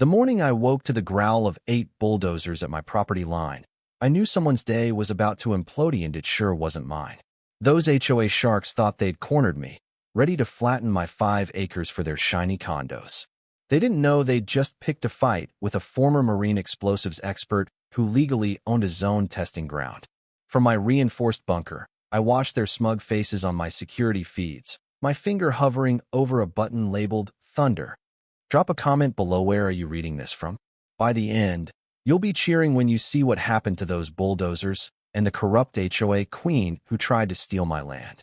The morning I woke to the growl of 8 bulldozers at my property line, I knew someone's day was about to implode, and it sure wasn't mine. Those HOA sharks thought they'd cornered me, ready to flatten my 5 acres for their shiny condos. They didn't know they'd just picked a fight with a former marine explosives expert who legally owned a zone testing ground. From my reinforced bunker, I watched their smug faces on my security feeds, my finger hovering over a button labeled Thunder. Drop a comment below. Where are you reading this from? By the end, you'll be cheering when you see what happened to those bulldozers and the corrupt HOA queen who tried to steal my land.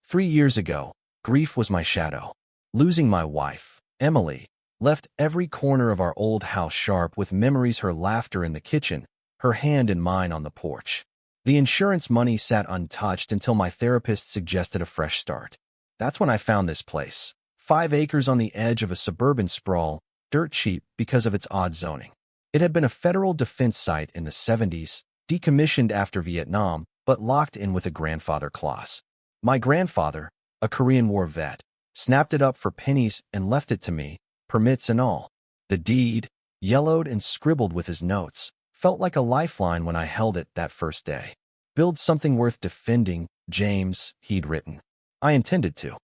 3 years ago, grief was my shadow. Losing my wife, Emily, left every corner of our old house sharp with memories, her laughter in the kitchen, her hand in mine on the porch. The insurance money sat untouched until my therapist suggested a fresh start. That's when I found this place. 5 acres on the edge of a suburban sprawl, dirt cheap because of its odd zoning. It had been a federal defense site in the 70s, decommissioned after Vietnam, but locked in with a grandfather clause. My grandfather, a Korean War vet, snapped it up for pennies and left it to me, permits and all. The deed, yellowed and scribbled with his notes, felt like a lifeline when I held it that first day. Build something worth defending, James, he'd written. I intended to.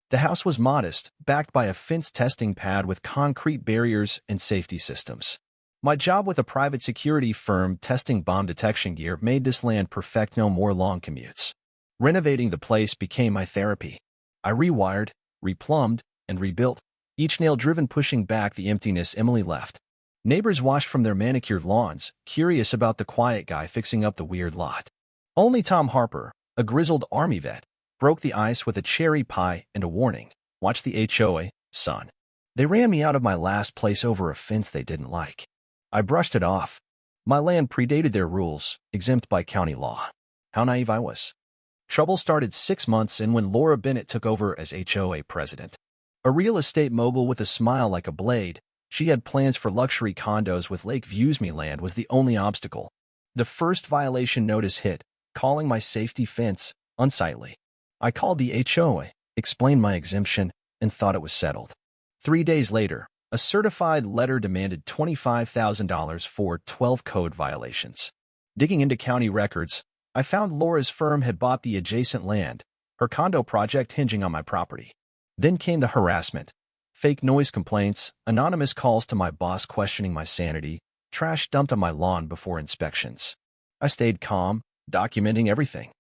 The house was modest, backed by a fence testing pad with concrete barriers and safety systems. My job with a private security firm testing bomb detection gear made this land perfect. No more long commutes. Renovating the place became my therapy. I rewired, replumbed, and rebuilt, each nail driven pushing back the emptiness Emily left. Neighbors watched from their manicured lawns, curious about the quiet guy fixing up the weird lot. Only Tom Harper, a grizzled Army vet, broke the ice with a cherry pie and a warning. Watch the HOA, son. They ran me out of my last place over a fence they didn't like. I brushed it off. My land predated their rules, exempt by county law. How naive I was. Trouble started 6 months in when Laura Bennett took over as HOA president. A real estate mogul with a smile like a blade, she had plans for luxury condos with lake views. Me land was the only obstacle. The first violation notice hit, calling my safety fence unsightly. I called the HOA, explained my exemption, and thought it was settled. 3 days later, a certified letter demanded $25,000 for 12 code violations. Digging into county records, I found Laura's firm had bought the adjacent land, her condo project hinging on my property. Then came the harassment. Fake noise complaints, anonymous calls to my boss questioning my sanity, trash dumped on my lawn before inspections. I stayed calm, documenting everything.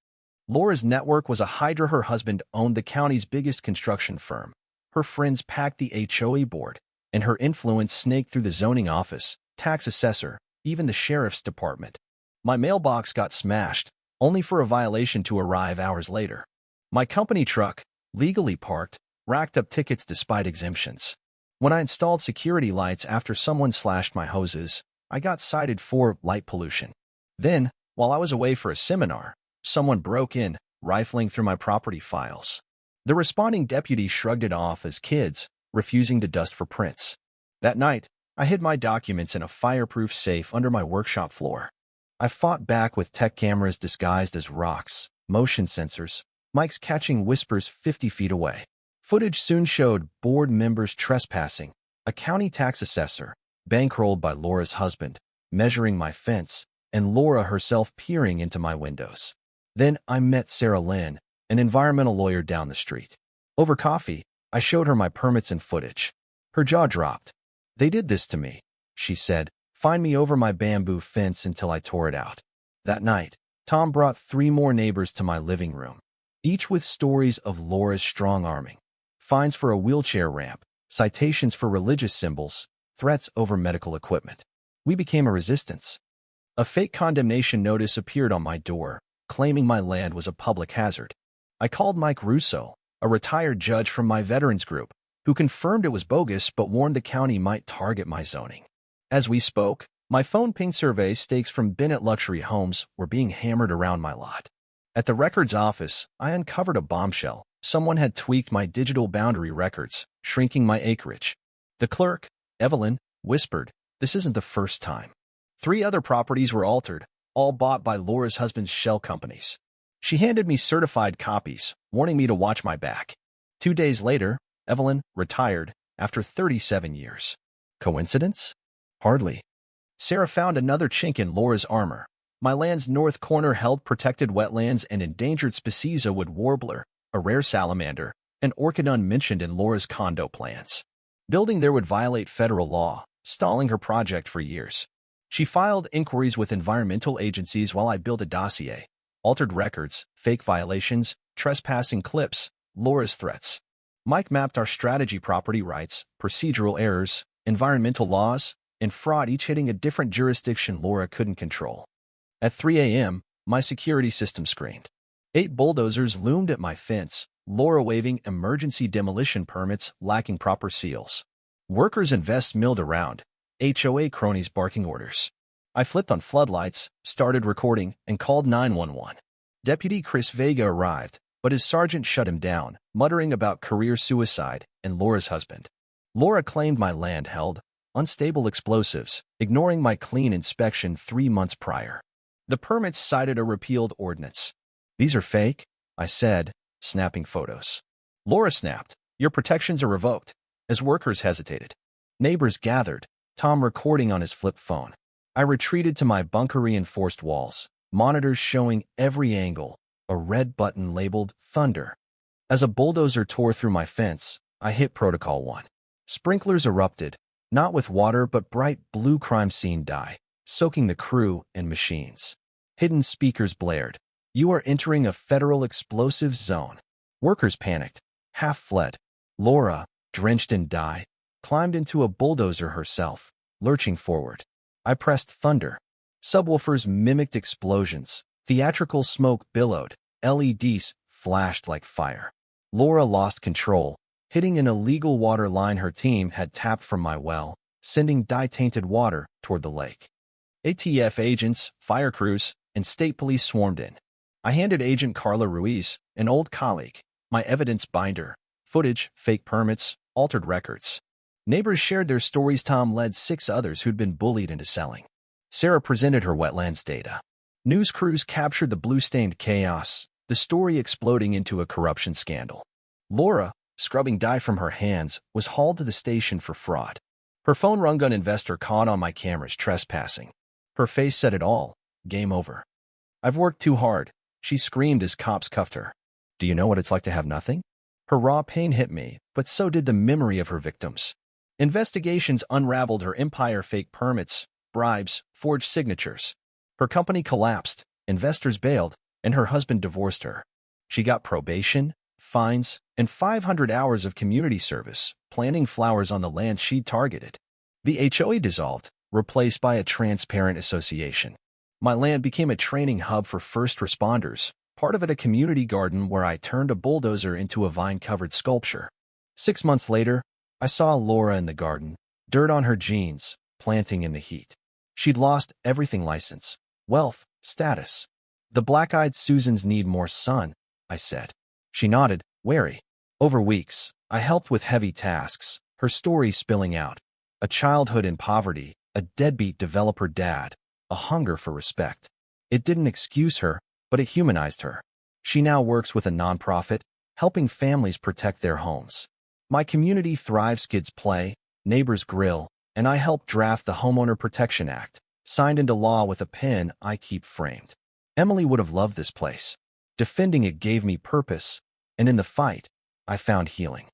Laura's network was a hydra. Her husband owned the county's biggest construction firm. Her friends packed the HOA board, and her influence snaked through the zoning office, tax assessor, even the sheriff's department. My mailbox got smashed, only for a violation to arrive hours later. My company truck, legally parked, racked up tickets despite exemptions. When I installed security lights after someone slashed my hoses, I got cited for light pollution. Then, while I was away for a seminar, someone broke in, rifling through my property files. The responding deputy shrugged it off as kids, refusing to dust for prints. That night, I hid my documents in a fireproof safe under my workshop floor. I fought back with tech cameras disguised as rocks, motion sensors, mics catching whispers 50 feet away. Footage soon showed board members trespassing, a county tax assessor, bankrolled by Laura's husband, measuring my fence, and Laura herself peering into my windows. Then I met Sarah Lynn, an environmental lawyer down the street. Over coffee, I showed her my permits and footage. Her jaw dropped. "They did this to me," she said. "Find me over my bamboo fence until I tore it out." That night, Tom brought 3 more neighbors to my living room, each with stories of Laura's strong-arming. Fines for a wheelchair ramp, citations for religious symbols, threats over medical equipment. We became a resistance. A fake condemnation notice appeared on my door, claiming my land was a public hazard. I called Mike Russo, a retired judge from my veterans group, who confirmed it was bogus but warned the county might target my zoning. As we spoke, my phone pinged survey stakes from Bennett Luxury Homes were being hammered around my lot. At the records office, I uncovered a bombshell. Someone had tweaked my digital boundary records, shrinking my acreage. The clerk, Evelyn, whispered, "This isn't the first time." 3 other properties were altered, all bought by Laura's husband's shell companies. She handed me certified copies, warning me to watch my back. 2 days later, Evelyn retired after 37 years. Coincidence? Hardly. Sarah found another chink in Laura's armor. My land's north corner held protected wetlands and endangered species of wood warbler, a rare salamander, and orchid unmentioned in Laura's condo plans. Building there would violate federal law, stalling her project for years. She filed inquiries with environmental agencies while I built a dossier, altered records, fake violations, trespassing clips, Laura's threats. Mike mapped our strategy, property rights, procedural errors, environmental laws, and fraud, each hitting a different jurisdiction Laura couldn't control. At 3 a.m., my security system screamed. 8 bulldozers loomed at my fence, Laura waving emergency demolition permits lacking proper seals. Workers and vests milled around, HOA cronies barking orders. I flipped on floodlights, started recording, and called 911. Deputy Chris Vega arrived, but his sergeant shut him down, muttering about career suicide and Laura's husband. Laura claimed my land held unstable explosives, ignoring my clean inspection 3 months prior. The permits cited a repealed ordinance. "These are fake," I said, snapping photos. Laura snapped, "Your protections are revoked," as workers hesitated. Neighbors gathered, Tom recording on his flip phone. I retreated to my bunker-reinforced walls, monitors showing every angle, a red button labeled Thunder. As a bulldozer tore through my fence, I hit Protocol 1. Sprinklers erupted, not with water but bright blue crime scene dye, soaking the crew and machines. Hidden speakers blared, "You are entering a federal explosives zone." Workers panicked, half fled. Laura, drenched in dye, climbed into a bulldozer herself, lurching forward. I pressed Thunder. Subwoofers mimicked explosions. Theatrical smoke billowed. LEDs flashed like fire. Laura lost control, hitting an illegal water line her team had tapped from my well, sending dye-tainted water toward the lake. ATF agents, fire crews, and state police swarmed in. I handed Agent Carla Ruiz, an old colleague, my evidence binder, footage, fake permits, altered records. Neighbors shared their stories. Tom led 6 others who'd been bullied into selling. Sarah presented her wetlands data. News crews captured the blue-stained chaos, the story exploding into a corruption scandal. Laura, scrubbing dye from her hands, was hauled to the station for fraud. Her phone rung. An investor caught on my cameras trespassing. Her face said it all. Game over. "I've worked too hard," she screamed as cops cuffed her. "Do you know what it's like to have nothing?" Her raw pain hit me, but so did the memory of her victims. Investigations unraveled her empire: fake permits, bribes, forged signatures. Her company collapsed, investors bailed, and her husband divorced her. She got probation, fines, and 500 hours of community service, planting flowers on the land she'd targeted. The HOA dissolved, replaced by a transparent association. My land became a training hub for first responders, part of it a community garden where I turned a bulldozer into a vine-covered sculpture. 6 months later, I saw Laura in the garden, dirt on her jeans, planting in the heat. She'd lost everything: license, wealth, status. "The black-eyed Susans need more sun," I said. She nodded, wary. Over weeks, I helped with heavy tasks, her story spilling out. A childhood in poverty, a deadbeat developer dad, a hunger for respect. It didn't excuse her, but it humanized her. She now works with a nonprofit, helping families protect their homes. My community thrives: kids play, neighbors grill, and I help draft the Homeowner Protection Act, signed into law with a pen I keep framed. Emily would have loved this place. Defending it gave me purpose, and in the fight, I found healing.